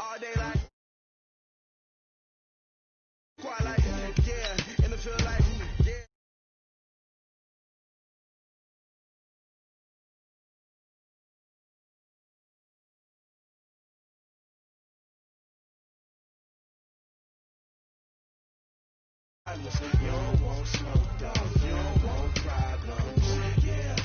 all day like squad like yeah, in the field like yeah. You don't want smoke, dog. You don't want problems. Yeah,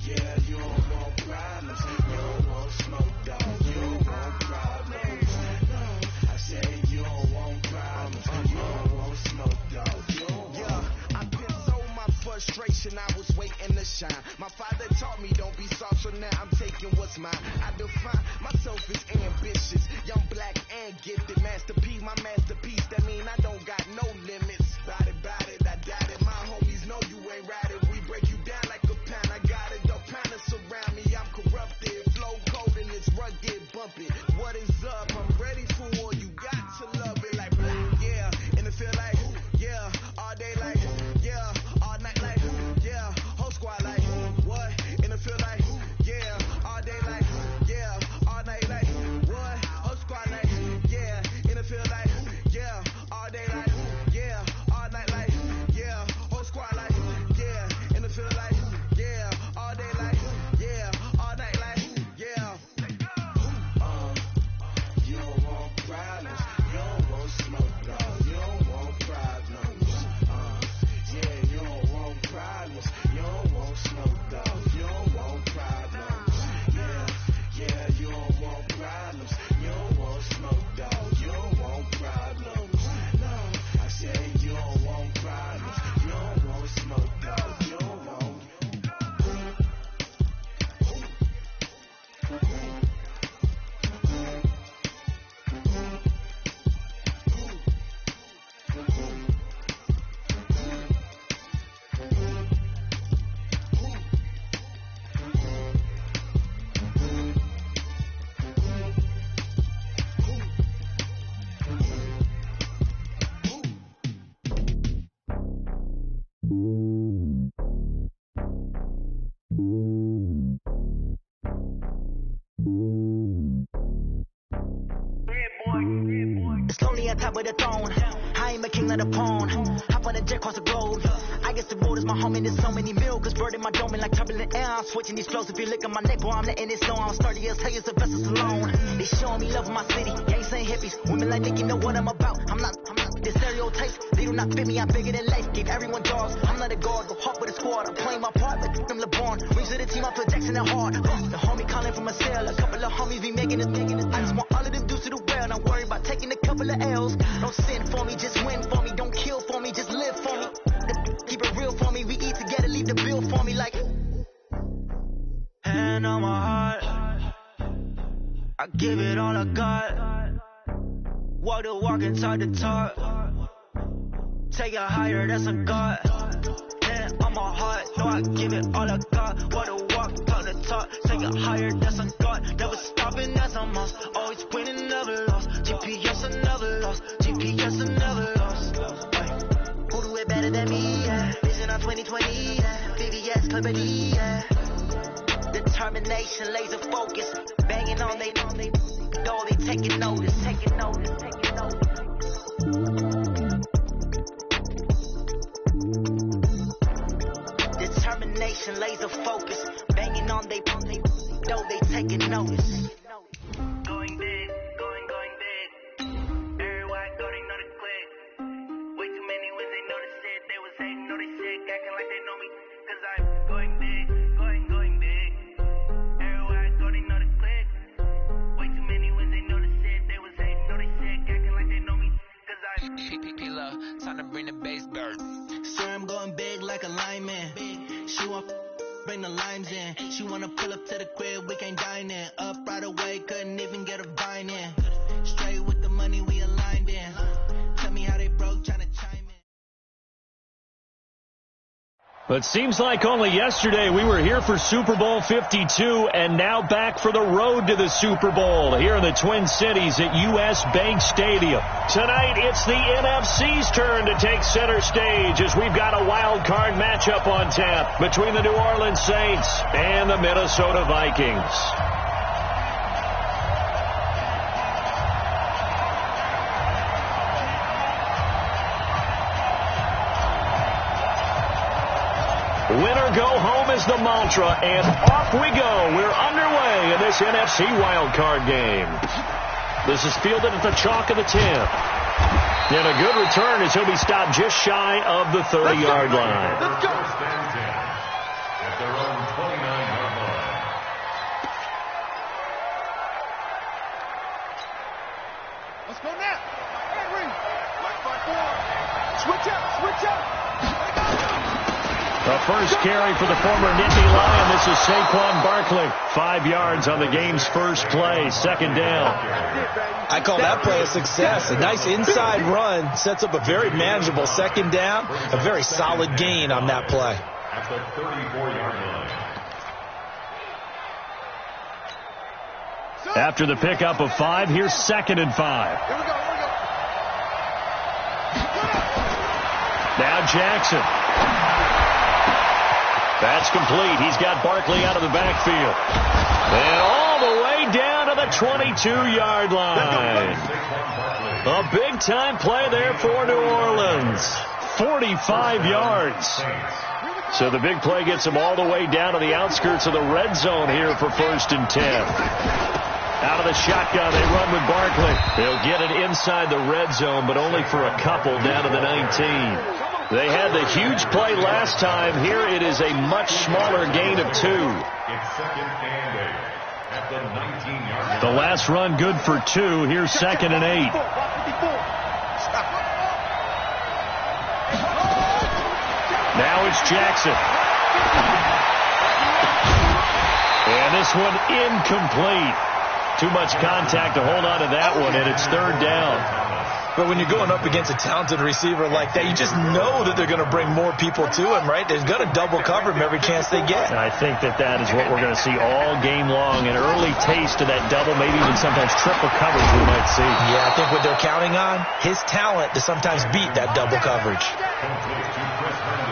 yeah, you don't want problems. You don't want smoke, dog. You don't want problems. No, I said you don't want problems. You don't want smoke, dog. You don't want. I've been so my frustration, I was waiting to shine. My father taught me don't be soft, so now I'm taking what's mine. I define myself as ambitious, young, black, and gifted. Masterpiece, my masterpiece. That mean I don't got no limits. Bout it, I doubt it. My homies know you ain't right it. We break you down like a pound. I got it, the pound to surround me. I'm corrupted, flow cold and it's rugged, bumping. What is up? I'm ready for war. You got to love it like black, yeah. And it feel like, yeah, all day like, yeah, all night like, yeah, whole squad like, what? And it feel like, yeah, all day like, yeah, all night like, what? Whole squad like, yeah, and it feel like, yeah, all day like, yeah. It's lonely on top of the throne. I ain't a king of the pawn. Hop on a jet across the globe. I guess the road is my home and there's so many milkers burning my dome like turbulent air. I'm switching these flows. If you look at my neck, boy, I'm letting it snow. I'm sturdy as hell as Sylvester Stallone. They showing me love in my city. Gangs ain't hippies. Women like Nicky know what I'm about. I'm not the stereotypes. They do not fit me. I'm bigger than life. Gave everyone jaws. I'm not a guard. Go hard with a squad. I'm playing my part like them LeBron. Rings to the team. I feel Jackson and hard. The homie calling from a cell. A couple of homies be making it. I just want all of them dudes to the well. Not worry about taking a couple of L's. Don't sin for me, just win for me. Don't kill for me, just live for me. Keep it real for me. We eat together, leave the bill for me like. Hand on my heart, I give it all I got. Walk the walk and talk the talk. Take it higher, that's a God. Hand on my heart, no, I give it all I got. Walk the walk, talk the talk. Take it higher, that's a God. Never stopping, that's a must. Always winning, never lost. GPS, I never lost. GPS, I never lost. Who do it better than me? Yeah. Vision on 2020. Yeah. VVS, Clarity. Yeah. Determination, laser focus. Banging on they door, they taking notice. Taking notice. Taking notice. Determination, laser focus. Banging on they door, they taking notice. Going big, going big. Everywhere I go, they know the click. Way too many when they know the shit. They was hating, know they shit, acting like they know me. Cause I'm going big, going big. Everywhere I go, they know the click. Way too many when they know the shit. They was hating, know they shit, acting like they know me. Cause I'm love, time to bring the bass bird. Sir, I'm going big like a lineman. She want bring the limes in. She wanna pull up to the crib, we can't dine in. Up right away, couldn't even get a vine in. Straight with the money we aligned in. Tell me how they broke, tryna chime in. But seems like only yesterday we were here for Super Bowl 52 and now back for the road to the Super Bowl here in the Twin Cities at US Bank Stadium. Tonight it's the NFC's turn to take center stage as we've got a wild card matchup on tap between the New Orleans Saints and the Minnesota Vikings. Win or go home is the mantra, and off we go. We're underway in this NFC wildcard game. This is fielded at the chalk of the 10. And a good return as he'll be stopped just shy of the 30-yard line. Let's go. At their own 29-yard line. Let's go now. Henry. Like 5-4. Switch up. The first carry for the former Nittany Lion. This is Saquon Barkley. 5 yards on the game's first play. Second down. I call that play a success. A nice inside run sets up a very manageable second down. A very solid gain on that play. At the 34-yard line. After the pickup of 5, here's 2nd and 5. Here we go. Now Jackson. That's complete. He's got Barkley out of the backfield. And all the way down to the 22-yard line. A big-time play there for New Orleans. 45 yards. So the big play gets him all the way down to the outskirts of the red zone here for 1st and 10. Out of the shotgun, they run with Barkley. They'll get it inside the red zone, but only for a couple down to the 19. They had the huge play last time. Here it is a much smaller gain of 2. It's 2nd and 8 at the 19-yard line. The last run good for 2. Here's 2nd and 8. Now it's Jackson. And this one incomplete. Too much contact to hold on to that one, and it's 3rd down. But when you're going up against a talented receiver like that, you just know that they're going to bring more people to him, right? They're going to double cover him every chance they get. I think that is what we're going to see all game long. An early taste of that double, maybe even sometimes triple coverage we might see. Yeah, I think what they're counting on, his talent to sometimes beat that double coverage.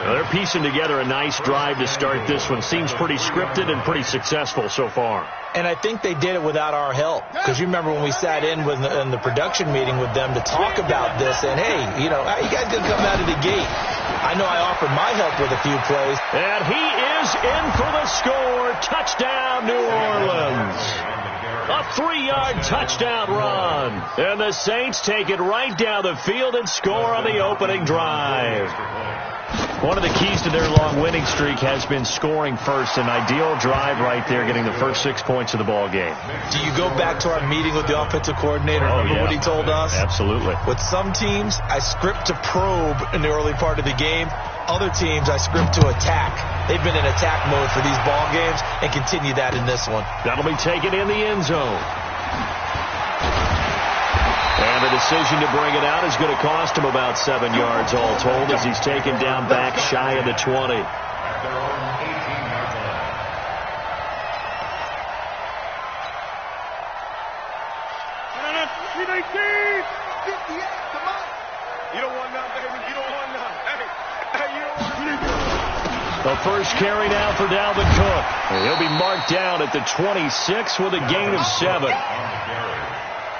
Well, they're piecing together a nice drive to start this one. Seems pretty scripted and pretty successful so far. And I think they did it without our help. Because you remember when we sat in the production meeting with them to talk about this, and hey, you know, how you guys going to come out of the gate? I know I offered my help with a few plays. And he is in for the score. Touchdown, New Orleans. A 3-yard touchdown run. And the Saints take it right down the field and score on the opening drive. One of the keys to their long winning streak has been scoring first. An ideal drive right there, getting the first 6 points of the ball game. Do you go back to our meeting with the offensive coordinator? Remember what he told us? Absolutely. With some teams, I script to probe in the early part of the game. Other teams, I script to attack. They've been in attack mode for these ball games and continue that in this one. That'll be taken in the end zone. And the decision to bring it out is going to cost him about 7 yards all told as he's taken down back shy of the 20. At their own 18-yard line. You don't want none, baby. You don't want none. Hey, you don't want none. The first carry now for Dalvin Cook. And he'll be marked down at the 26 with a gain of 7.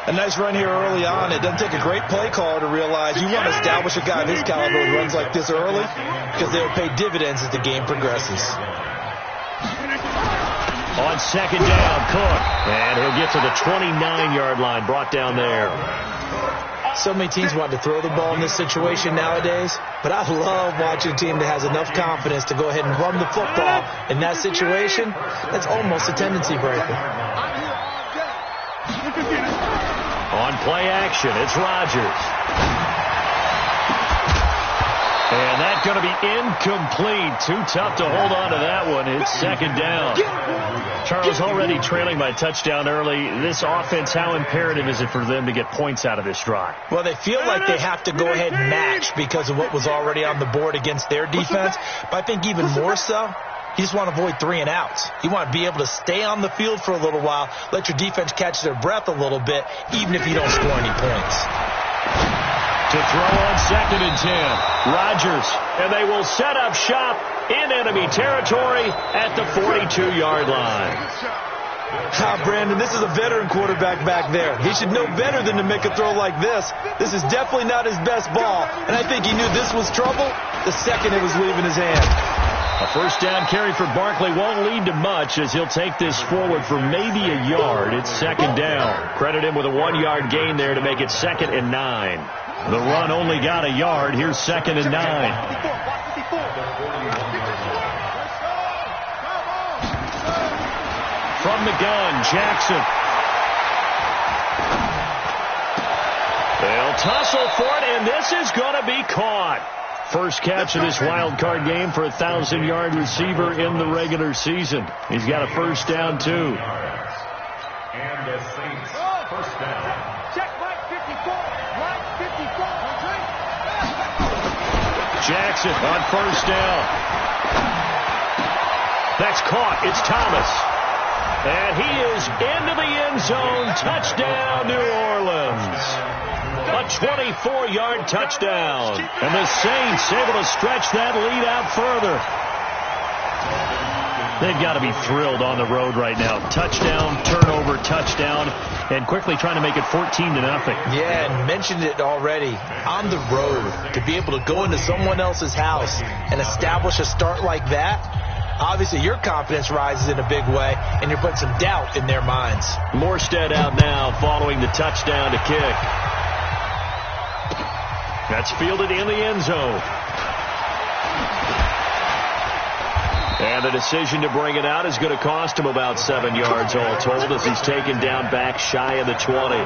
A nice run here early on. It doesn't take a great play caller to realize you want to establish a guy of his caliber who runs like this early because they'll pay dividends as the game progresses. On second down, Cook. And he'll get to the 29-yard line, brought down there. So many teams want to throw the ball in this situation nowadays, but I love watching a team that has enough confidence to go ahead and run the football in that situation. That's almost a tendency breaker. On play action, it's Rodgers. And that's going to be incomplete. Too tough to hold on to that one. It's second down. Charles, already trailing by touchdown early. This offense, how imperative is it for them to get points out of this drive? Well, they feel like they have to go ahead and match because of what was already on the board against their defense. But I think even more so, you just want to avoid 3 and outs. You want to be able to stay on the field for a little while, let your defense catch their breath a little bit, even if you don't score any points. To throw on second and 10, Rodgers, and they will set up shop in enemy territory at the 42-yard line. Brandon, this is a veteran quarterback back there. He should know better than to make a throw like this. This is definitely not his best ball, and I think he knew this was trouble the second it was leaving his hand. A first down carry for Barkley won't lead to much as he'll take this forward for maybe a yard. It's second down. Credit him with a 1-yard gain there to make it 2nd and 9. The run only got a yard. Here's 2nd and 9. From the gun, Jackson. They'll tussle for it, and this is going to be caught. First catch of this wild card game for a 1,000-yard receiver in the regular season. He's got a first down, too. And the Saints first down. Check Mike 54. Mike 54. Jackson on first down. That's caught. It's Thomas. And he is into the end zone. Touchdown, New Orleans. A 24-yard touchdown. And the Saints able to stretch that lead out further. They've got to be thrilled on the road right now. Touchdown, turnover, touchdown, and quickly trying to make it 14-0. Yeah, and mentioned it already. On the road, to be able to go into someone else's house and establish a start like that, obviously your confidence rises in a big way, and you're putting some doubt in their minds. Morstead out now following the touchdown to kick. That's fielded in the end zone. And the decision to bring it out is going to cost him about 7 yards all told as he's taken down back shy of the 20.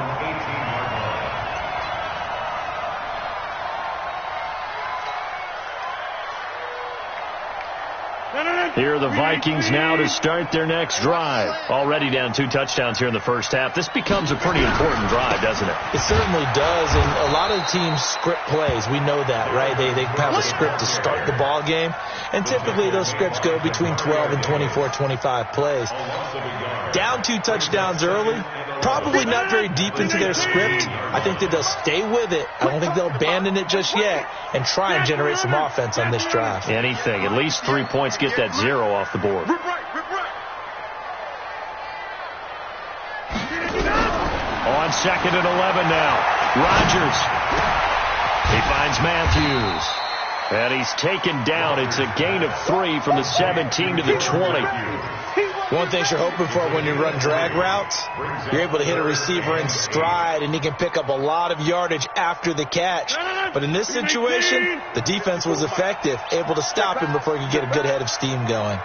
Here are the Vikings now to start their next drive. Already down 2 touchdowns here in the first half. This becomes a pretty important drive, doesn't it? It certainly does, and a lot of the teams script plays. We know that, right? They have a script to start the ball game, and typically those scripts go between 12 and 24, 25 plays. Down 2 touchdowns early, probably not very deep into their script. I think that they'll stay with it. I don't think they'll abandon it just yet and try and generate some offense on this drive. Anything. At least 3 points. Get that 0 off the board. On 2nd and 11 now. Rodgers. He finds Matthews. And he's taken down. It's a gain of 3 from the 17 to the 20. One thing you're hoping for when you run drag routes, you're able to hit a receiver in stride, and he can pick up a lot of yardage after the catch. But in this situation, the defense was effective, able to stop him before he could get a good head of steam going.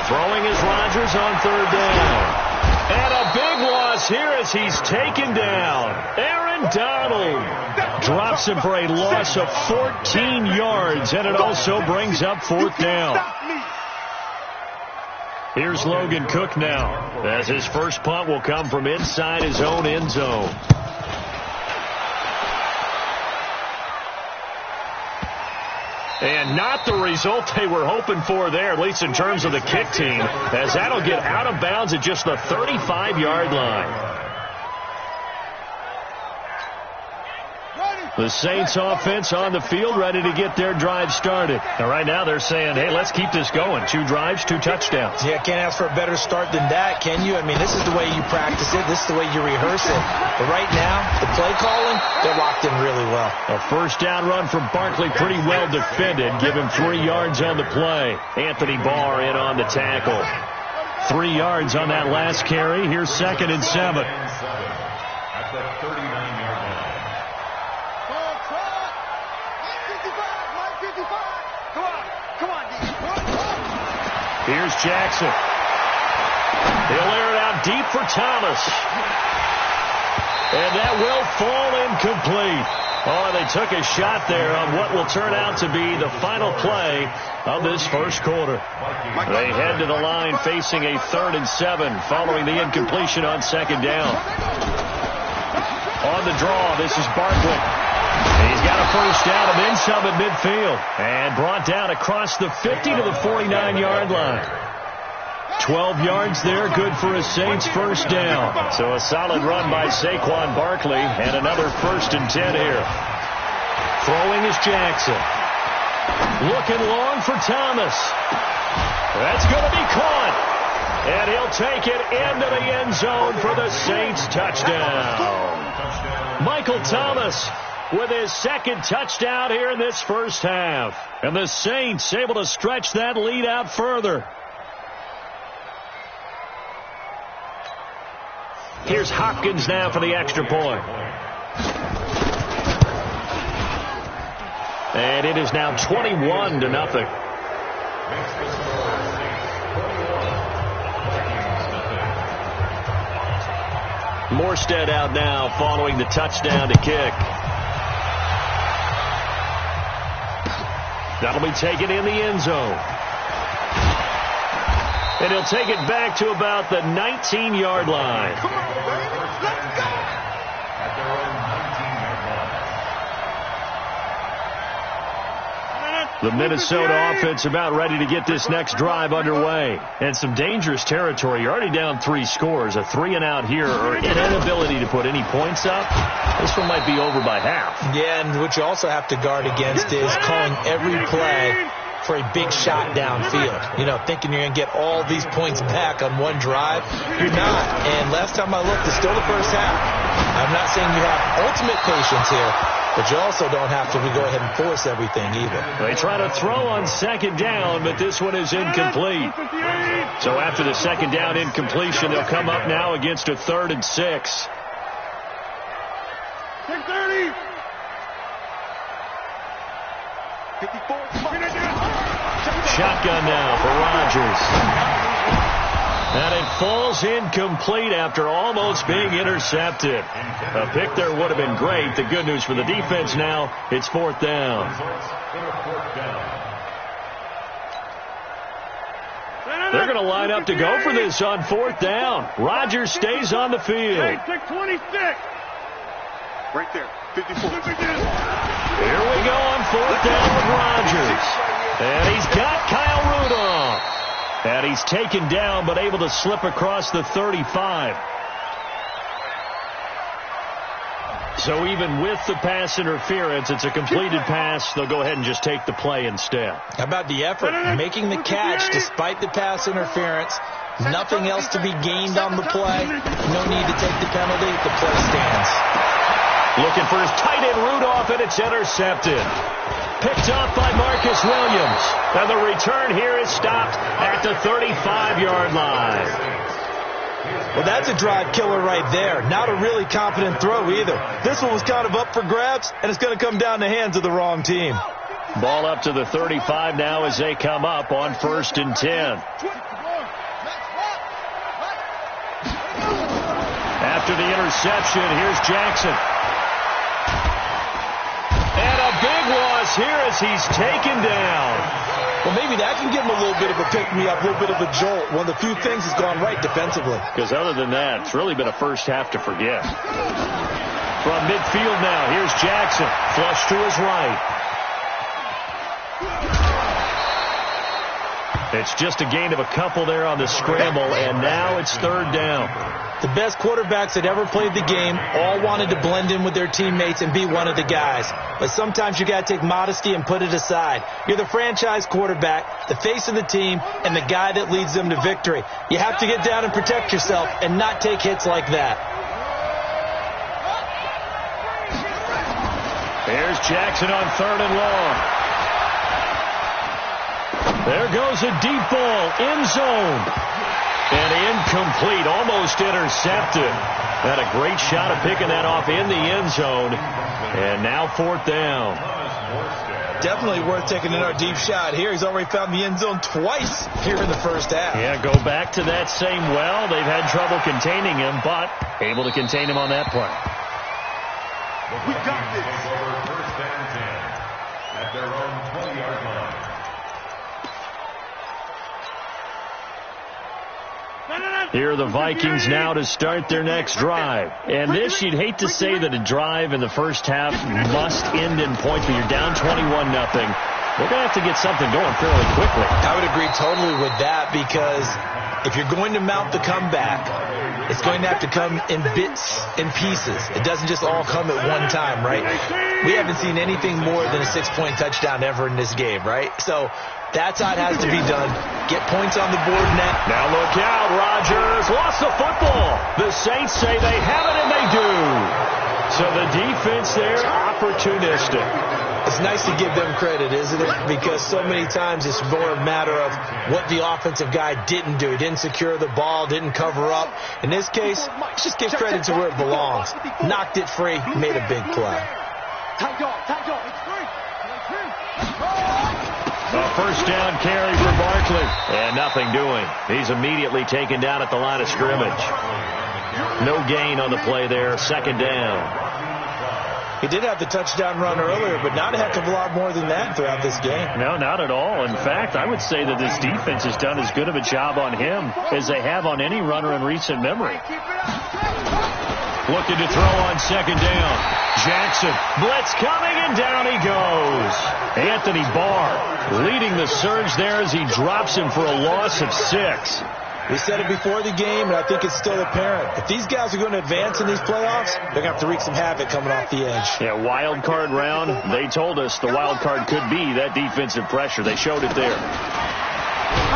Throwing is Rodgers on 3rd down. And a big loss here as he's taken down. Aaron Donald drops him for a loss of 14 yards, and it also brings up 4th down. Here's Logan Cook now, as his first punt will come from inside his own end zone. And not the result they were hoping for there, at least in terms of the kick team, as that'll get out of bounds at just the 35-yard line. The Saints offense on the field ready to get their drive started. And right now they're saying, hey, let's keep this going. 2 drives, 2 touchdowns. Yeah, can't ask for a better start than that, can you? I mean, this is the way you practice it. This is the way you rehearse it. But right now, the play calling, they're locked in really well. A first down run from Barkley, pretty well defended. Give him 3 yards on the play. Anthony Barr in on the tackle. 3 yards on that last carry. Here's 2nd and 7. At the 39-yard line. Here's Jackson. He'll air it out deep for Thomas. And that will fall incomplete. Oh, they took a shot there on what will turn out to be the final play of this first quarter. They head to the line facing a 3rd and 7 following the incompletion on 2nd down. On the draw, this is Barkley. He's got a first down and then some at midfield. And brought down across the 50 to the 49-yard line. 12 yards there, good for a Saints first down. So a solid run by Saquon Barkley and another 1st and 10 here. Throwing is Jackson. Looking long for Thomas. That's going to be caught. And he'll take it into the end zone for the Saints touchdown. Michael Thomas with his second touchdown here in this first half. And the Saints able to stretch that lead out further. Here's Hopkins now for the extra point. And it is now 21-0. Morstead out now following the touchdown to kick. That'll be taken in the end zone. And he'll take it back to about the 19-yard line. Come on, baby. Let's go. At their own 19-yard line. The Minnesota offense about ready to get this next drive underway. And some dangerous territory. You're already down 3 scores. A 3-and-out here or an inability to put any points up. This one might be over by half. Yeah, and what you also have to guard against is calling every play for a big shot downfield. You know, thinking you're going to get all these points back on one drive. You're not. And last time I looked, it's still the first half. I'm not saying you have ultimate patience here, but you also don't have to go ahead and force everything either. They try to throw on second down, but this one is incomplete. So after the second down incompletion, they'll come up now against a 3rd and 6. 6:30. 54. Shotgun now for Rodgers. And it falls incomplete after almost being intercepted. A pick there would have been great. The good news for the defense now, it's 4th down. They're going to line up to go for this on 4th down. Rodgers stays on the field. 26. Right there. 54. Here we go on 4th down with Rodgers. And he's got Kyle Rudolph. And he's taken down but able to slip across the 35. So even with the pass interference, it's a completed pass. They'll go ahead and just take the play instead. How about the effort? Making the catch despite the pass interference. Nothing else to be gained on the play. No need to take the penalty. The play stands. Looking for his tight end Rudolph, and it's intercepted. Picked off by Marcus Williams. And the return here is stopped at the 35-yard line. Well, that's a drive killer right there. Not a really confident throw either. This one was kind of up for grabs, and it's going to come down the hands of the wrong team. Ball up to the 35 now as they come up on 1st and 10. After the interception, here's Jackson. And a big loss here as he's taken down. Well, maybe that can give him a little bit of a pick-me-up, a little bit of a jolt. One of the few things that's gone right defensively. Because other than that, it's really been a first half to forget. From midfield now, here's Jackson. Flush to his right. It's just a gain of a couple there on the scramble, and now it's 3rd down. The best quarterbacks that ever played the game all wanted to blend in with their teammates and be one of the guys. But sometimes you got to take modesty and put it aside. You're the franchise quarterback, the face of the team, and the guy that leads them to victory. You have to get down and protect yourself and not take hits like that. Here's Jackson on 3rd and long. There goes a deep ball, end zone. And incomplete, almost intercepted. Had a great shot of picking that off in the end zone. And now 4th down. Definitely worth taking another deep shot here. He's already found the end zone twice here in the first half. Yeah, go back to that same well. They've had trouble containing him, but able to contain him on that play. We got this. Over 1st and 10 at their own 20-yard line. Here are the Vikings now to start their next drive. And this, you'd hate to say that a drive in the first half must end in points, but you're down 21-0. They're going to have to get something going fairly quickly. I would agree totally with that, because if you're going to mount the comeback, it's going to have to come in bits and pieces. It doesn't just all come at one time, right? We haven't seen anything more than a 6-point touchdown ever in this game, right? So that's how it has to be done. Get points on the board now. Now look out, Rodgers lost the football. The Saints say they have it, and they do. So the defense there, opportunistic. It's nice to give them credit, isn't it? Because so many times it's more a matter of what the offensive guy didn't do. He didn't secure the ball, didn't cover up. In this case, let's just give credit to where it belongs. Knocked it free, made a big play. A first down carry for Barkley. And nothing doing. He's immediately taken down at the line of scrimmage. No gain on the play there. Second down. He did have the touchdown run earlier, but not a heck of a lot more than that throughout this game. No, not at all. In fact, I would say that this defense has done as good of a job on him as they have on any runner in recent memory. Looking to throw on second down. Jackson, blitz coming, and down he goes. Anthony Barr leading the surge there as he drops him for a loss of 6. We said it before the game, and I think it's still apparent. If these guys are going to advance in these playoffs, they're going to have to wreak some havoc coming off the edge. Yeah, wild card round. They told us the wild card could be that defensive pressure. They showed it there.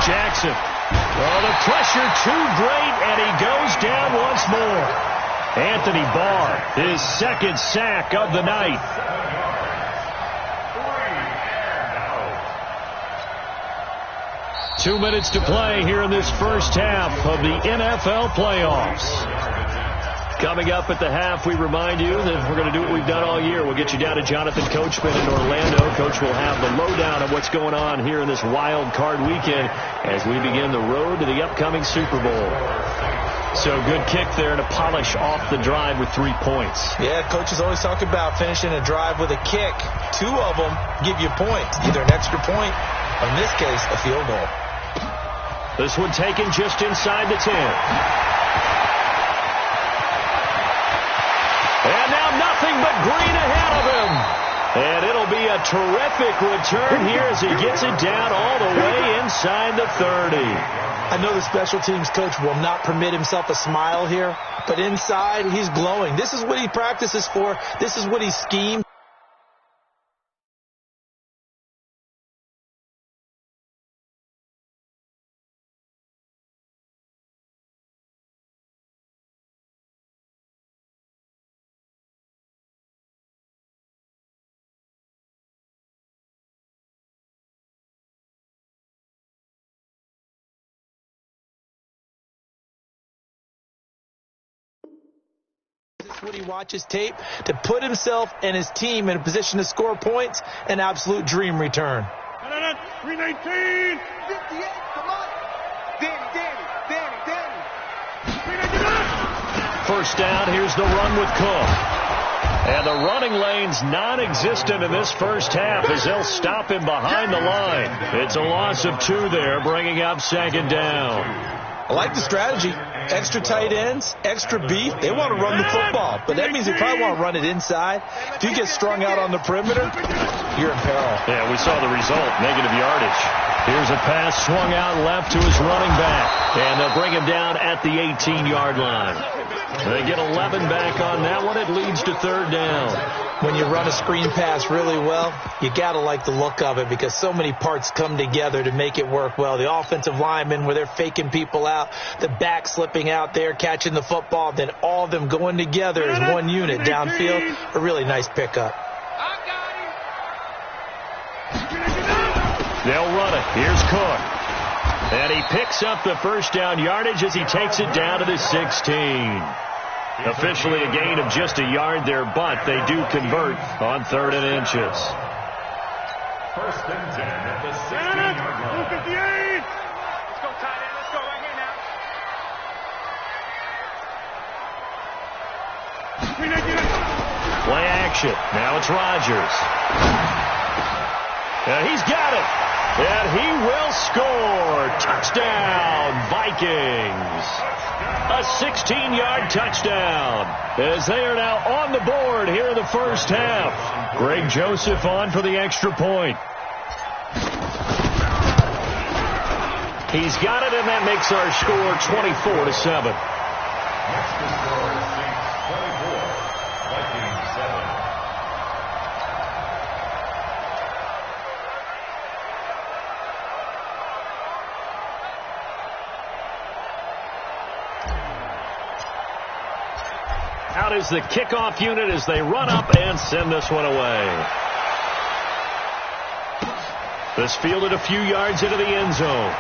Jackson. Oh, the pressure too great, and he goes down once more. Anthony Barr, his second sack of the night. 2 minutes to play here in this first half of the NFL playoffs. Coming up at the half, we remind you that we're going to do what we've done all year. We'll get you down to Jonathan Coachman in Orlando. Coach will have the lowdown of what's going on here in this wild card weekend as we begin the road to the upcoming Super Bowl. So good kick there to polish off the drive with 3 points. Yeah, coaches always talk about finishing a drive with a kick. 2 of them give you points, either an extra point or, in this case, a field goal. This one taken just inside the 10. And now nothing but green ahead of him. And it'll be a terrific return here as he gets it down all the way inside the 30. I know the special teams coach will not permit himself a smile here, but inside he's glowing. This is what he practices for. This is what he schemed. What he watches tape to put himself and his team in a position to score points, an absolute dream return. 319, 58, come on. Danny. First down, here's the run with Cook. And the running lane's non-existent in this first half as they'll stop him behind the line. It's a loss of 2 there, bringing up second down. I like the strategy. Extra tight ends, extra beef. They want to run the football, but that means they probably want to run it inside. If you get strung out on the perimeter, you're in peril. Yeah, we saw the result, negative yardage. Here's a pass swung out left to his running back, and they'll bring him down at the 18-yard line. They get 11 back on that one. It leads to third down. When you run a screen pass really well, you got to like the look of it because so many parts come together to make it work well. The offensive linemen where they're faking people out, the back slipping out there, catching the football, then all of them going together as one unit downfield. A really nice pickup. They'll run it. Here's Cook. And he picks up the first down yardage as he takes it down to the 16. Officially a gain of just a yard there, but they do convert on 3rd and inches. 1st and 10 at the 16-yard line. 258. Let's go, tight end. Let's go right here now. Play action. Now it's Rodgers. And he's got it. And he will score. Touchdown, Vikings. A 16-yard touchdown as they are now on the board here in the first half. Greg Joseph on for the extra point. He's got it, and that makes our score 24-7. Next to score, Saints 24, Vikings 7. out is the kickoff unit as they run up and send this one away. This fielded a few yards into the end zone.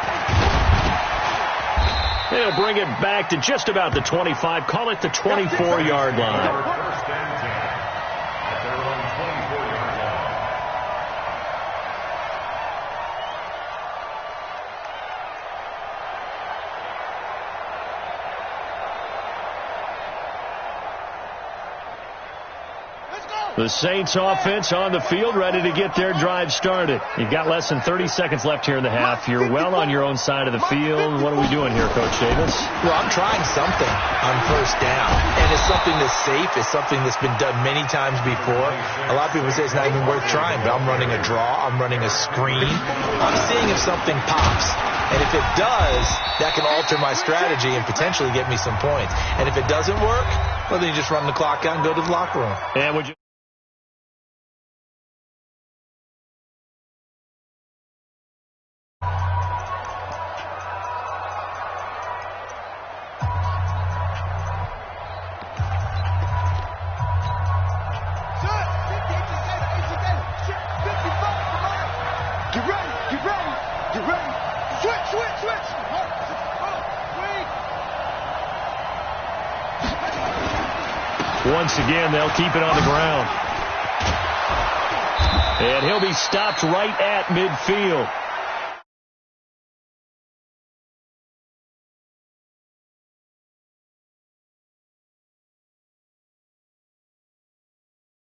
They'll bring it back to just about the 25. Call it the 24-yard line. First and 10 at their own 24-yard line. The Saints offense on the field, ready to get their drive started. You've got less than 30 seconds left here in the half. You're well on your own side of the field. What are we doing here, Coach Davis? Well, I'm trying something on first down, and it's something that's safe. It's something that's been done many times before. A lot of people say it's not even worth trying, but I'm running a draw. I'm running a screen. I'm seeing if something pops. And if it does, that can alter my strategy and potentially get me some points. And if it doesn't work, well, then you just run the clock out and go to the locker room. And would you... Once again, they'll keep it on the ground. And he'll be stopped right at midfield.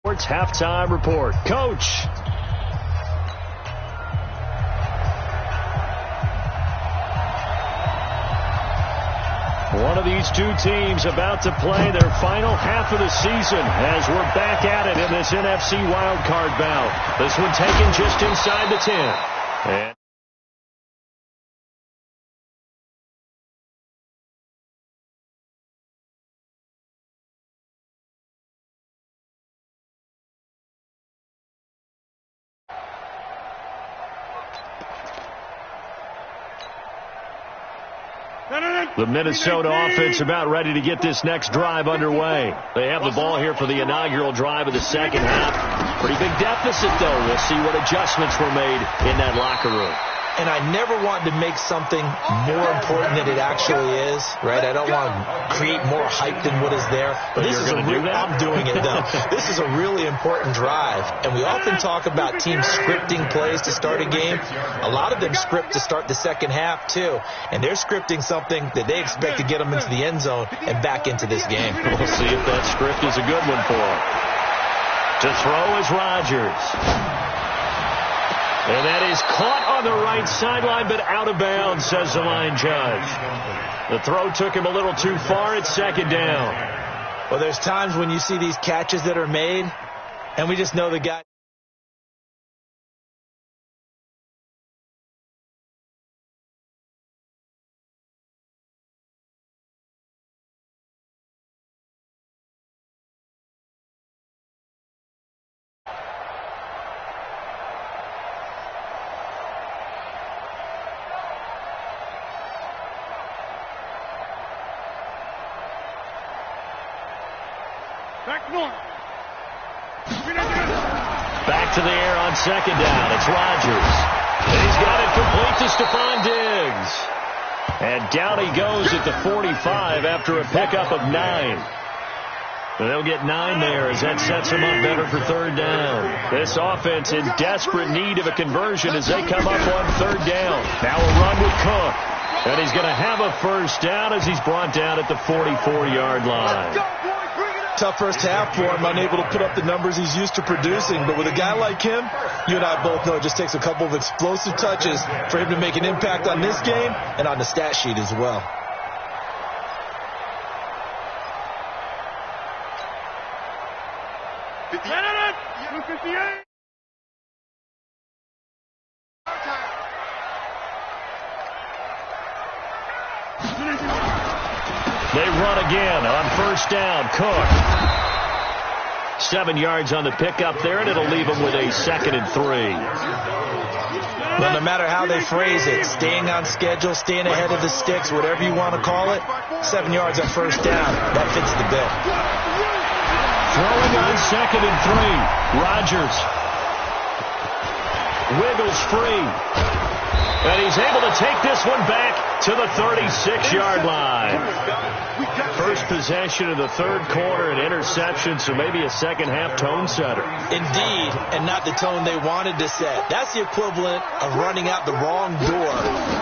Sports halftime report. Coach. One of these two teams about to play their final half of the season as we're back at it in this NFC wildcard bout. This one taken just inside the 10. And the Minnesota offense about ready to get this next drive underway. They have the ball here for the inaugural drive of the second half. Pretty big deficit, though. We'll see what adjustments were made in that locker room. And I never want to make something more important than it actually is, right? I don't want to create more hype than what is there. But this is I'm doing it, though. This is a really important drive. And we often talk about teams scripting plays to start a game. A lot of them script to start the second half, too. And they're scripting something that they expect to get them into the end zone and back into this game. We'll see if that script is a good one for them. To throw is Rodgers. And that is caught on the right sideline, but out of bounds, says the line judge. The throw took him a little too far. It's second down. Well, there's times when you see these catches that are made, and we just know the guy. Back to the air on second down. It's Rodgers. And he's got it complete to Stephon Diggs. And down he goes at the 45 after a pickup of 9. They'll get 9 there as that sets them up better for third down. This offense in desperate need of a conversion as they come up on third down. Now a run with Cook. And he's going to have a first down as he's brought down at the 44-yard line. Tough first half for him, unable to put up the numbers he's used to producing. But with a guy like him, you and I both know it just takes a couple of explosive touches for him to make an impact on this game and on the stat sheet as well. They run again on first down. Cook. 7 yards on the pickup there, and it'll leave them with a 2nd and 3. Well, no matter how they phrase it, staying on schedule, staying ahead of the sticks, whatever you want to call it, 7 yards on first down, that fits the bill. Throwing on 2nd and 3. Rodgers wiggles free. And he's able to take this one back to the 36-yard line. First possession of the third quarter, an interception, so maybe a second-half tone setter. Indeed, and not the tone they wanted to set. That's the equivalent of running out the wrong door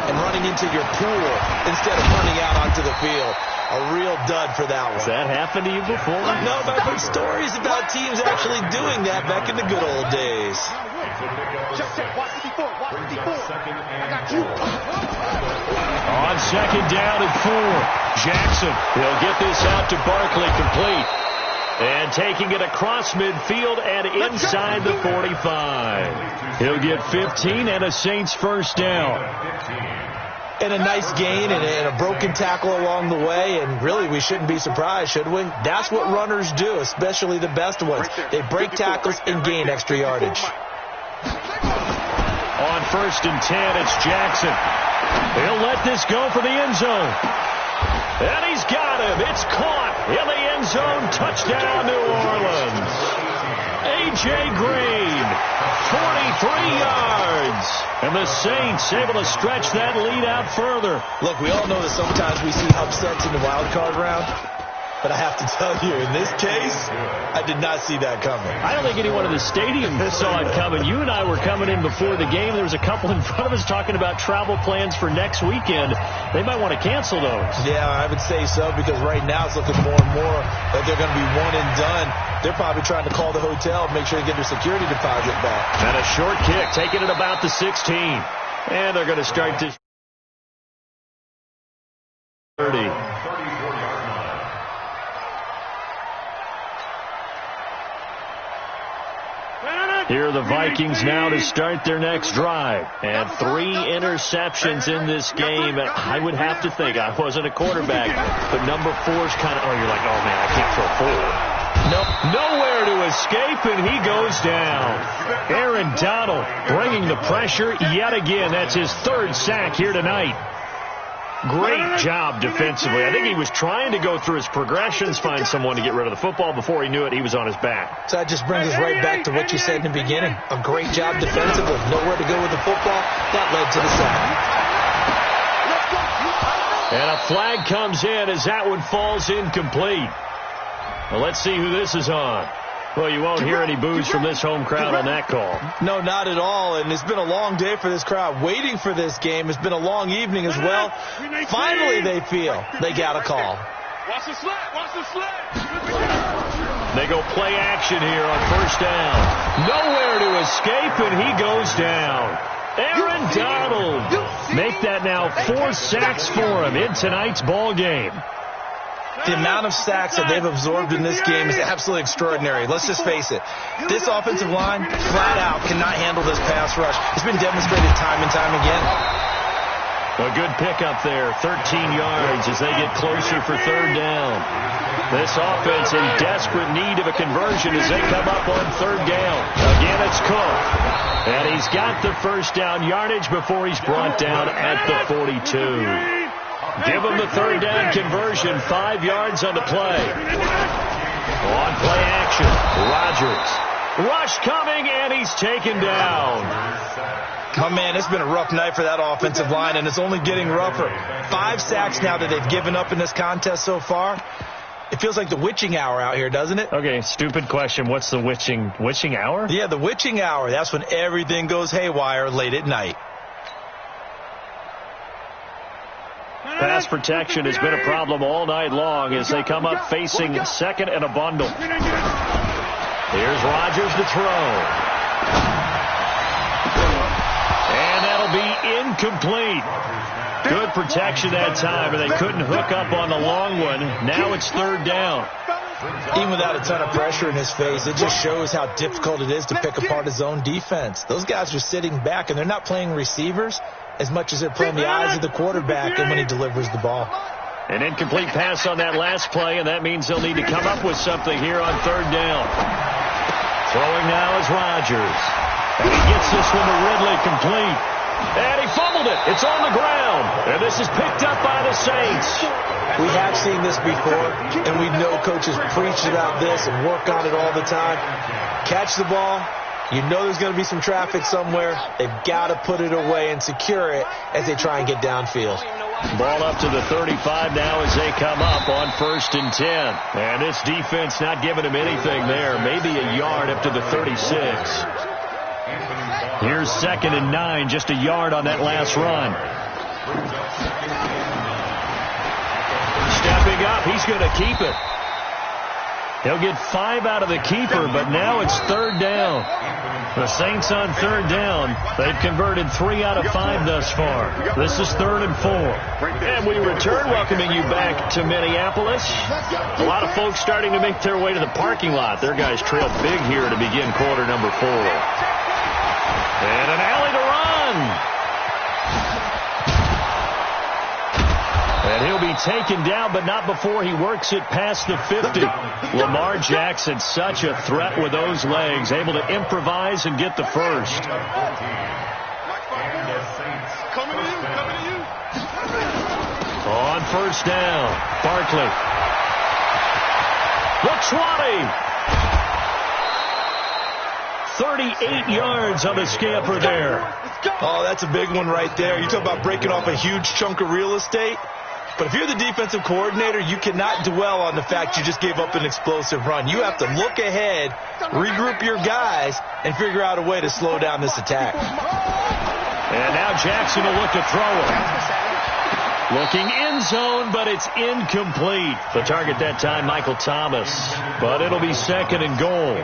and running into your pool instead of running out onto the field. A real dud for that one. Has that happened to you before? No, but I've heard stories about teams actually doing that back in the good old days. On 2nd down and 4. Jackson, he'll get this out to Barkley, complete. And taking it across midfield and inside the 45. He'll get 15 and a Saints first down. And a nice gain and a broken tackle along the way, and really we shouldn't be surprised, should we? That's what runners do, especially the best ones. They break tackles and gain extra yardage. On 1st and 10, it's Jackson. He'll let this go for the end zone. And he's got him. It's caught in the end zone. Touchdown, New Orleans. A.J. Green, 43 yards. And the Saints able to stretch that lead out further. Look, we all know that sometimes we see upsets in the wild card round. But I have to tell you, in this case, I did not see that coming. I don't think anyone in the stadium saw it coming. You and I were coming in before the game. There was a couple in front of us talking about travel plans for next weekend. They might want to cancel those. Yeah, I would say so, because right now it's looking more and more like they're going to be one and done. They're probably trying to call the hotel and make sure they get their security deposit back. And a short kick, taking it about the 16. And they're going to start this 30. Here are the Vikings now to start their next drive. And 3 interceptions in this game. I would have to think, I wasn't a quarterback, but number 4's kind of, you're like, oh, man, I can't throw 4. Nowhere to escape, and he goes down. Aaron Donald bringing the pressure yet again. That's his 3rd sack here tonight. Great job defensively. I think he was trying to go through his progressions, find someone to get rid of the football. Before he knew it, he was on his back. So that just brings us right back to what you said in the beginning. A great job defensively. Nowhere to go with the football. That led to the sack. And a flag comes in as that one falls incomplete. Well, let's see who this is on. Well, you won't hear any boos from this home crowd on that call. No, not at all. And it's been a long day for this crowd. Waiting for this game. It's been a long evening as well. Finally, they feel they got a call. Watch the slide. Watch the slide. They go play action here on 1st down. Nowhere to escape, and he goes down. Aaron Donald. Make that now 4 sacks for him in tonight's ball game. The amount of sacks that they've absorbed in this game is absolutely extraordinary. Let's just face it. This offensive line, flat out, cannot handle this pass rush. It's been demonstrated time and time again. A good pickup there, 13 yards as they get closer for 3rd down. This offense in desperate need of a conversion as they come up on 3rd down. Again, it's Cook. And he's got the 1st down yardage before he's brought down at the 42. Give him the 3rd down conversion, 5 yards on the play. On play action, Rodgers. Rush coming, and he's taken down. Oh, man, it's been a rough night for that offensive line, and it's only getting rougher. 5 sacks now that they've given up in this contest so far. It feels like the witching hour out here, doesn't it? Okay, stupid question. What's the witching hour? Yeah, the witching hour. That's when everything goes haywire late at night. Pass protection has been a problem all night long as they come up facing 2nd and a bundle. Here's Rodgers to throw. And that'll be incomplete. Good protection that time, and they couldn't hook up on the long one. Now it's 3rd down. Even without a ton of pressure in his face, it just shows how difficult it is to pick apart his own defense. Those guys are sitting back, and they're not playing receivers as much as they're playing the eyes of the quarterback and when he delivers the ball. An incomplete pass on that last play, and that means they'll need to come up with something here on 3rd down. Throwing now is Rodgers. And he gets this one to Ridley complete. And he fumbled it. It's on the ground. And this is picked up by the Saints. We have seen this before, and we know coaches preach about this and work on it all the time. Catch the ball. You know there's going to be some traffic somewhere. They've got to put it away and secure it as they try and get downfield. Ball up to the 35 now as they come up on 1st and 10. And this defense not giving him anything there. Maybe a yard up to the 36. Here's 2nd and 9, just a yard on that last run. Stepping up, he's going to keep it. He'll get 5 out of the keeper, but now it's 3rd down. The Saints on 3rd down. They've converted 3 out of 5 thus far. This is 3rd and 4. And we return, welcoming you back to Minneapolis. A lot of folks starting to make their way to the parking lot. Their guys trailed big here to begin quarter number 4. And an alley to run. And he'll be taken down, but not before he works it past the 50. Lamar Jackson, such a threat with those legs, able to improvise and get the first. On 1st down, Barkley. The 20. 38 yards on the scamper there. Oh, that's a big one right there. You talk about breaking off a huge chunk of real estate. But if you're the defensive coordinator, you cannot dwell on the fact you just gave up an explosive run. You have to look ahead, regroup your guys, and figure out a way to slow down this attack. And now Jackson will look to throw it. Looking end zone, but it's incomplete. The target that time, Michael Thomas. But it'll be 2nd and goal.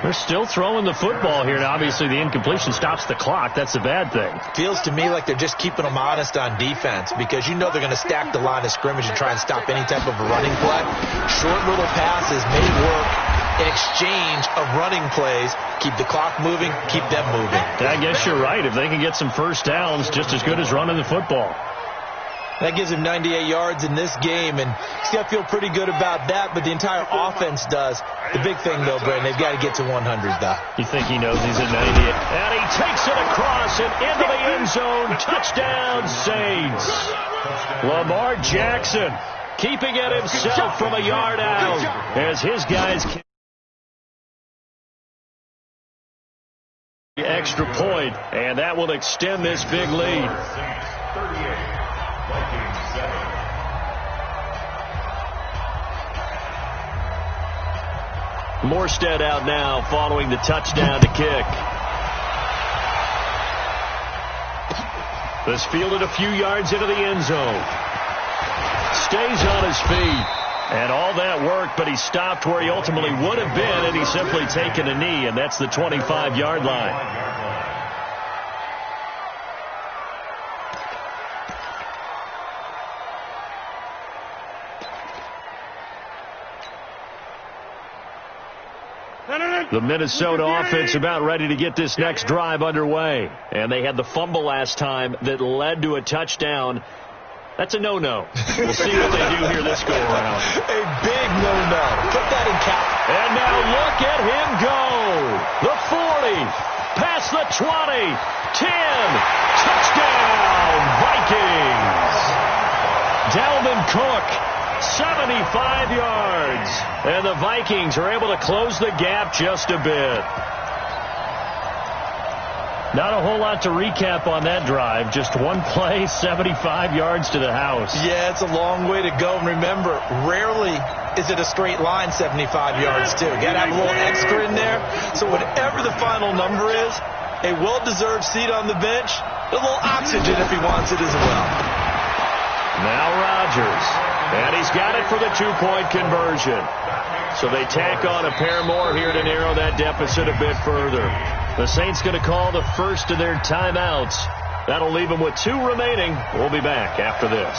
They're still throwing the football here. Now, obviously, the incompletion stops the clock. That's a bad thing. Feels to me like they're just keeping them honest on defense because you know they're going to stack the line of scrimmage and try and stop any type of a running play. Short little passes may work in exchange of running plays. Keep the clock moving, keep them moving. I guess you're right. If they can get some first downs, just as good as running the football. That gives him 98 yards in this game, and he's got to feel pretty good about that, but the entire offense does. The big thing, though, Brandon, they've got to get to 100, though. You think he knows he's at 90? And he takes it across and into the end zone. Touchdown, Saints. Lamar Jackson keeping it himself from a yard out as his guys can. Extra point, and that will extend this big lead. Morstead out now following the touchdown to kick. This fielded a few yards into the end zone. Stays on his feet. And all that work, but he stopped where he ultimately would have been, and he's simply taken a knee, and that's the 25-yard line. The Minnesota offense about ready to get this next drive underway. And they had the fumble last time that led to a touchdown. That's a no-no. We'll see what they do here this go-around. A big no-no. Put that in cap. And now look at him go. The 40, past the 20, 10, touchdown, Vikings. Dalvin Cook, 75 yards. And the Vikings are able to close the gap just a bit. Not a whole lot to recap on that drive. Just one play, 75 yards to the house. Yeah, it's a long way to go. And remember, rarely is it a straight line 75 yards, too. Got to have a little extra in there. So whatever the final number is, a well-deserved seat on the bench, a little oxygen if he wants it as well. Now Rodgers. And he's got it for the two-point conversion. So they tack on a pair more here to narrow that deficit a bit further. The Saints going to call the first of their timeouts. That'll leave them with 2 remaining. We'll be back after this.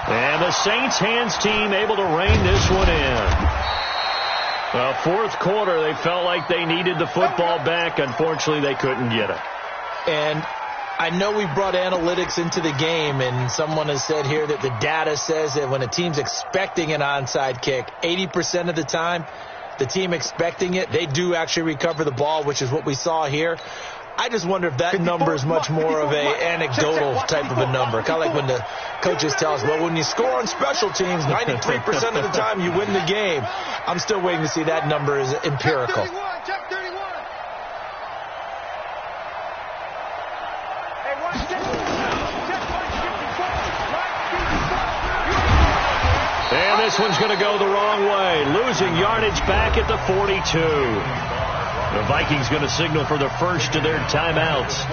And the Saints hands team able to rein this one in. Well, fourth quarter, they felt like they needed the football back. Unfortunately, they couldn't get it. And I know we brought analytics into the game, and someone has said here that the data says that when a team's expecting an onside kick, 80% of the time, the team expecting it, they do actually recover the ball, which is what we saw here. I just wonder if that number is much more of a anecdotal type of a number. Kind of like when the coaches tell us, well, when you score on special teams, 93% of the time you win the game. I'm still waiting to see that number is empirical. Check 31. And this one's going to go the wrong way, losing yardage back at the 42. The Vikings going to signal for the first of their timeouts.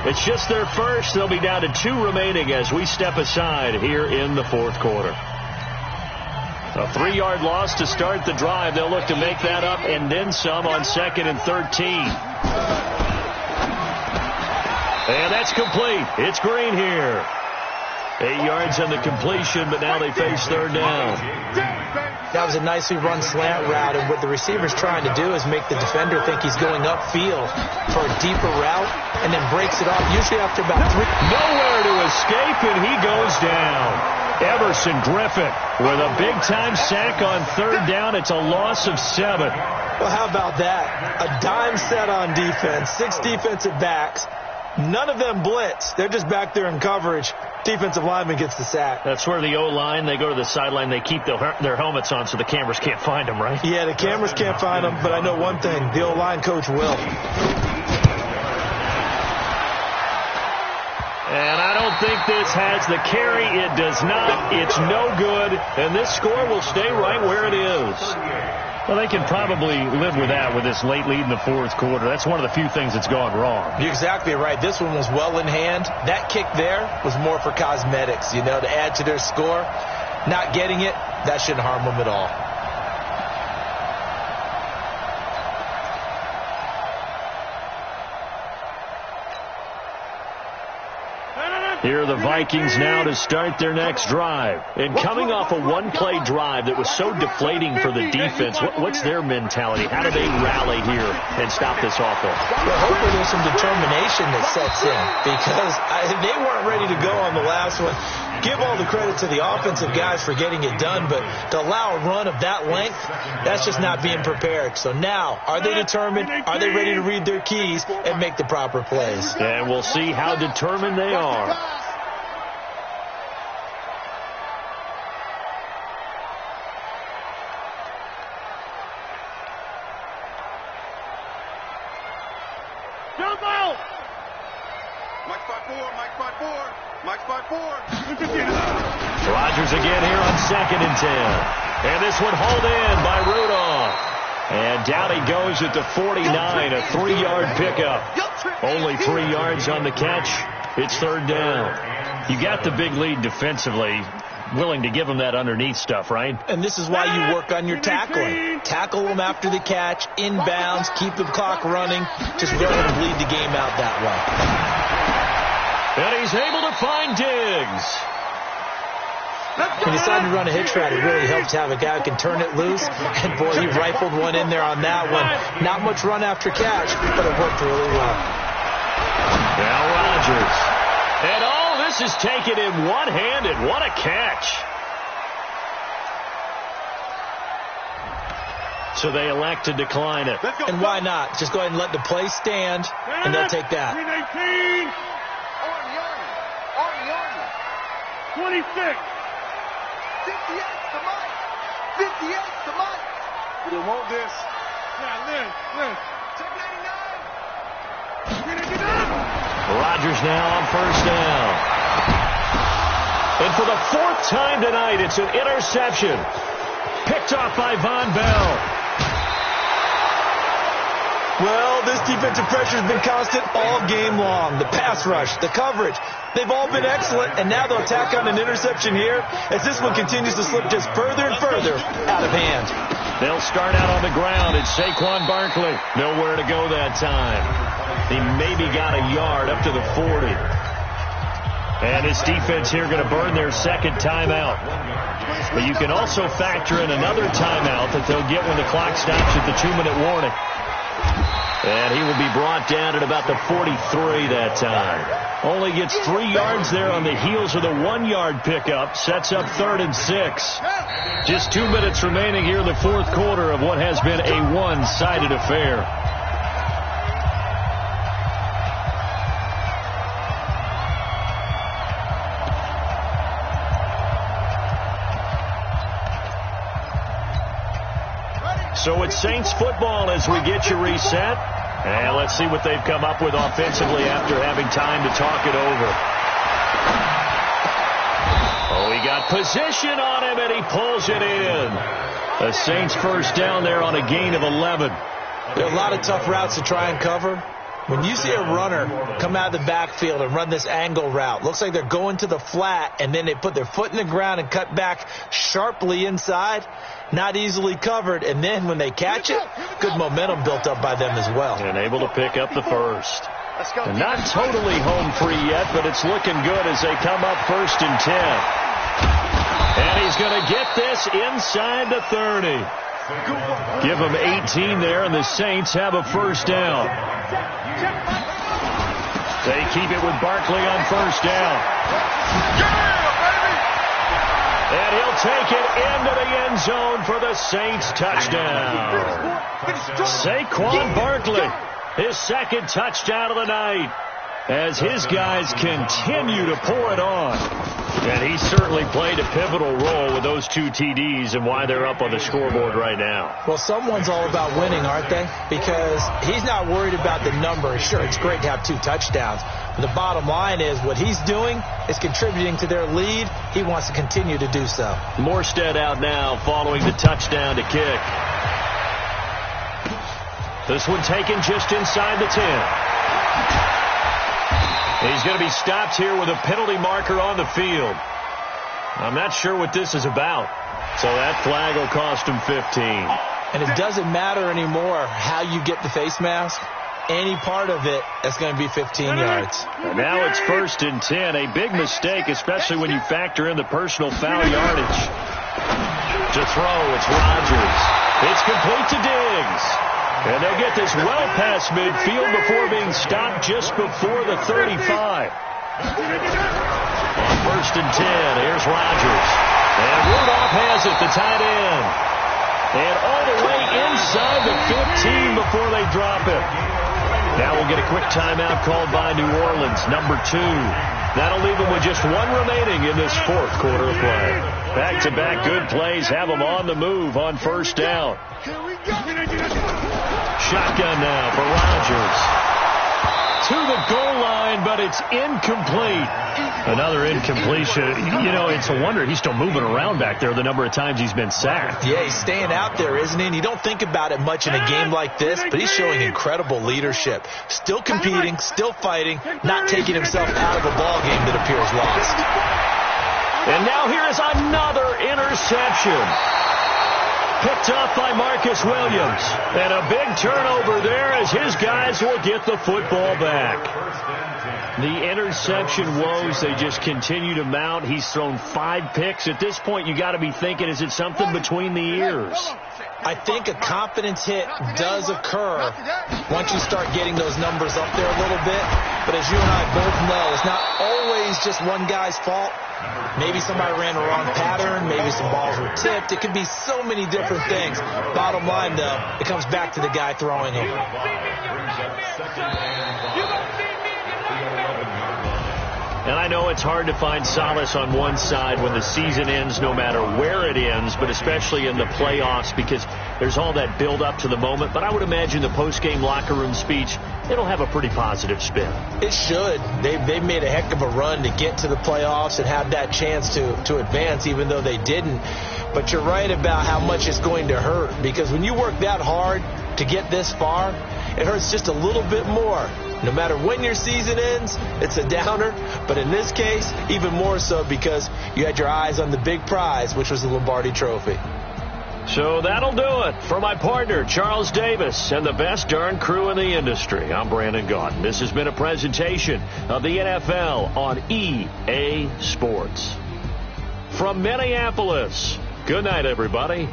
It's just their first. They'll be down to 2 remaining as we step aside here in the fourth quarter. A 3-yard loss to start the drive. They'll look to make that up and then some on 2nd and 13. And that's complete. It's Green here. 8 yards on the completion, but now they face 3rd down. That was a nicely run slant route, and what the receiver's trying to do is make the defender think he's going upfield for a deeper route and then breaks it off, usually after about 3. Nowhere to escape, and he goes down. Everson Griffin with a big-time sack on 3rd down. It's a loss of 7. Well, how about that? A dime set on defense, 6 defensive backs. None of them blitz. They're just back there in coverage. Defensive lineman gets the sack. That's where the O-line, they go to the sideline, they keep their helmets on so the cameras can't find them, right? Yeah, the cameras can't find them, but I know one thing. The O-line coach will. And I don't think this has the carry. It does not. It's no good. And this score will stay right where it is. Well, they can probably live with that with this late lead in the fourth quarter. That's one of the few things that's gone wrong. You're exactly right. This one was well in hand. That kick there was more for cosmetics, to add to their score. Not getting it, that shouldn't harm them at all. Here are the Vikings now to start their next drive. And coming off a one-play drive that was so deflating for the defense, what's their mentality? How do they rally here and stop this offense? Well, hopefully there's some determination that sets in because they weren't ready to go on the last one. Give all the credit to the offensive guys for getting it done, but to allow a run of that length, that's just not being prepared. So now, are they determined? Are they ready to read their keys and make the proper plays? And we'll see how determined they are. Rodgers again here on 2nd and 10. And this one hauled in by Rudolph. And down he goes at the 49, a 3-yard pickup. Only 3 yards on the catch. It's 3rd down. You got the big lead defensively. Willing to give them that underneath stuff, right? And this is why you work on your tackling. Tackle them after the catch, inbounds, keep the clock running. Just go ahead and bleed the game out that way. And he's able to find Diggs. He decided to run a hitch route. It really helps to have a guy who can turn it loose. And, boy, he rifled one in there on that one. Not much run after catch, but it worked really well. Now Rodgers. And all this is taken in one-handed. What a catch. So they elect to decline it. And why not? Just go ahead and let the play stand, and they'll take that. 26. 58 to Mike. 58 to Mike. We don't want this. Yeah, Lynn. Check 99. Rodgers now on 1st down. And for the 4th time tonight, it's an interception. Picked off by Von Bell. Well, this defensive pressure has been constant all game long. The pass rush, the coverage, they've all been excellent, and now they'll tack on an interception here as this one continues to slip just further and further out of hand. They'll start out on the ground. It's Saquon Barkley. Nowhere to go that time. He maybe got a yard up to the 40. And this defense here going to burn their 2nd timeout. But you can also factor in another timeout that they'll get when the clock stops at the 2-minute warning. And he will be brought down at about the 43 that time. Only gets 3 yards there on the heels of the 1-yard pickup. Sets up 3rd and 6. Just 2 minutes remaining here in the fourth quarter of what has been a one-sided affair. So it's Saints football as we get you reset. And let's see what they've come up with offensively after having time to talk it over. Oh, he got position on him, and he pulls it in. The Saints first down there on a gain of 11. There are a lot of tough routes to try and cover. When you see a runner come out of the backfield and run this angle route, looks like they're going to the flat, and then they put their foot in the ground and cut back sharply inside, not easily covered, and then when they catch it, good momentum built up by them as well. And able to pick up the first. And not totally home free yet, but it's looking good as they come up 1st and 10. And he's going to get this inside the 30. Give him 18 there, and the Saints have a first down. They keep it with Barkley on first down. And he'll take it into the end zone for the Saints touchdown. Saquon Barkley, his 2nd touchdown of the night, as his guys continue to pour it on. And he certainly played a pivotal role with those 2 TDs and why they're up on the scoreboard right now. Well, someone's all about winning, aren't they? Because he's not worried about the number. Sure, it's great to have 2 touchdowns. But the bottom line is what he's doing is contributing to their lead. He wants to continue to do so. Morstead out now following the touchdown to kick. This one taken just inside the 10. He's going to be stopped here with a penalty marker on the field. I'm not sure what this is about. So that flag will cost him 15. And it doesn't matter anymore how you get the face mask. Any part of it, that's going to be 15 yards. And now it's 1st and 10. A big mistake, especially when you factor in the personal foul yardage. To throw, it's Rodgers. It's complete to Diggs. And they'll get this well past midfield before being stopped just before the 35. On 1st and 10, here's Rodgers. And Rudolph has it, the tight end. And all the way inside the 15 before they drop it. Now we'll get a quick timeout called by New Orleans, number 2. That'll leave them with just 1 remaining in this fourth quarter of play. Back-to-back good plays have them on the move on first down. Shotgun now for Rodgers. To the goal line, but it's incomplete. Another incompletion. You know, it's a wonder he's still moving around back there the number of times he's been sacked. Yeah, he's staying out there, isn't he? And you don't think about it much in a game like this, but he's showing incredible leadership. Still competing, still fighting, not taking himself out of a ball game that appears lost. And now here is another interception. Picked off by Marcus Williams. And a big turnover there as his guys will get the football back. The interception woes, they just continue to mount. He's thrown 5 picks. At this point, you got to be thinking, is it something between the ears? I think a confidence hit does occur once you start getting those numbers up there a little bit. But as you and I both know, it's not always just one guy's fault. Maybe somebody ran the wrong pattern. Maybe some balls were tipped. It could be so many different things. Bottom line, though, it comes back to the guy throwing them. And I know it's hard to find solace on one side when the season ends, no matter where it ends, but especially in the playoffs, because there's all that build up to the moment. But I would imagine the post-game locker room speech, it'll have a pretty positive spin. It should. They've made a heck of a run to get to the playoffs and have that chance to advance, even though they didn't. But you're right about how much it's going to hurt, because when you work that hard to get this far, it hurts just a little bit more. No matter when your season ends, it's a downer. But in this case, even more so because you had your eyes on the big prize, which was the Lombardi Trophy. So that'll do it for my partner, Charles Davis, and the best darn crew in the industry. I'm Brandon Gaudin. This has been a presentation of the NFL on EA Sports. From Minneapolis, good night, everybody.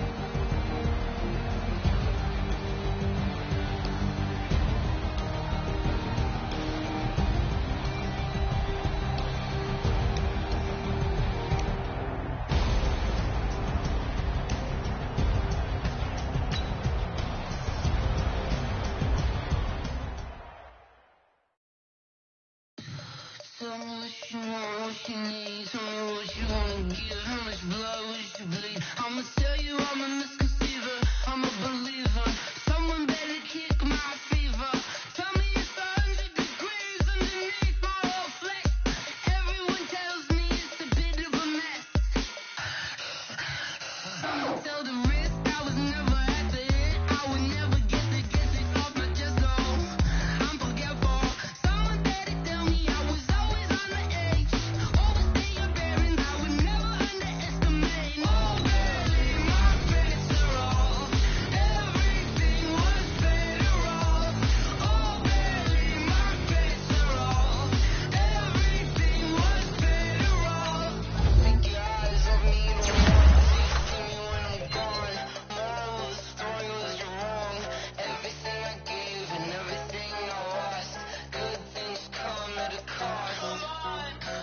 Tell me what you want, what you need. Tell me what you wanna give. How much blood would you bleed? I'ma tell you I'm a misconceiver. I'm a believer. Someone better kick my fever. Tell me it's 100 degrees underneath my whole flesh. Everyone tells me it's a bit of a mess. Someone tell the risk I was never at the hit. I would never get it off my chest. So I'm forgetful. Someone better tell me I was always on the edge. Overstay your bearings. I would never underestimate. Oh, barely my bets are off. Everything was better off. Oh, barely my bets are off. Everything was better off. Take your eyes off me. Don't want to see me when I'm gone. Moral of the story was you're wrong. Everything I gave and everything I lost. Good things come at a cost.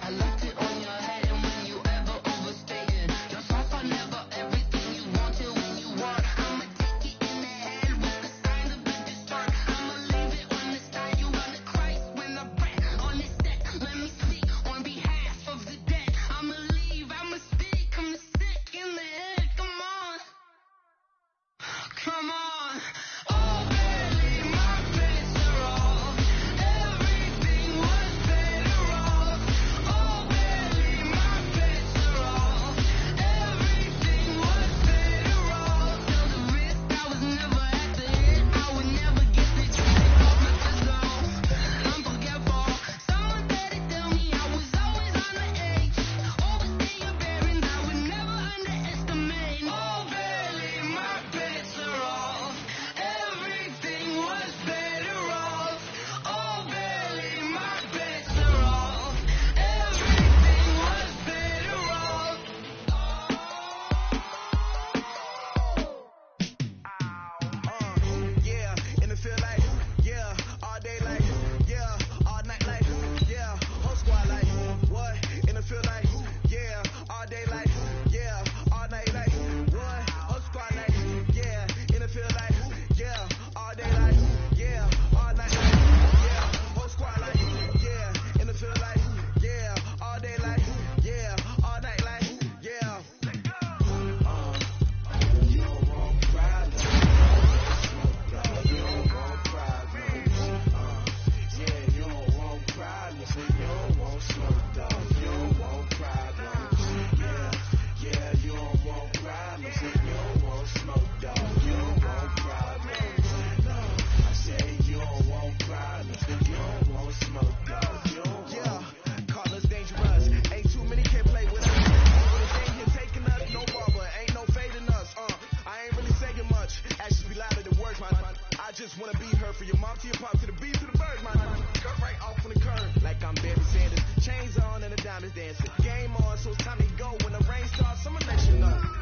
I left it on your head, and when you ever overstated yourself, I never everything you wanted when you want. I'ma take it in the head with the sign of a distort. I'ma leave it on the side. You wanna Christ when I breath on this set. Let me speak on behalf of the dead. I'ma leave, I'ma speak. I'm sick in the head. Come on. Come on. Oh, barely my bets are off. Everything was better off. Oh, barely my bets are off. Everything was better off. Tell the risk I was never at the hit. I would never get this off my chest. So I'm forgetful. Someone better tell me I was always on the edge. Overstay your bearings. I would never underestimate. Oh, barely my bets are off. Everything was better off. Oh, barely my bets are off. Everything was better off. Yeah, and it feel like, yeah, all day like, yeah, all night like, yeah, whole squad like, what? And it feel like, yeah, all day like, yeah, all night like, what? Whole squad like, yeah, and it feel like, yeah, all day like, yeah, all night like, yeah, whole squad like, yeah, and it feel like, yeah, all day like, yeah, all night like, yeah. You don't want problems. You don't want problems. Yeah, you don't want problems. You don't want smoke, dog. You don't want problems. Yeah, you don't want problems. You don't want smoke, dog. You don't want problems. No, I say you don't want problems. You don't want smoke, dog. You don't want. Yeah, call us dangerous. Ain't too many can play with us. This ain't here taking us, no barber. Ain't no fading us. I ain't really saying much. Actions be louder than words, man. I just wanna be heard from your mom to your pop to the beat to the bird, man. Cut right off on the curb, like I'm Barry Sanders. Chains on and the diamonds dancing. Game on, so it's time to go. When the rain starts, I'ma let you know.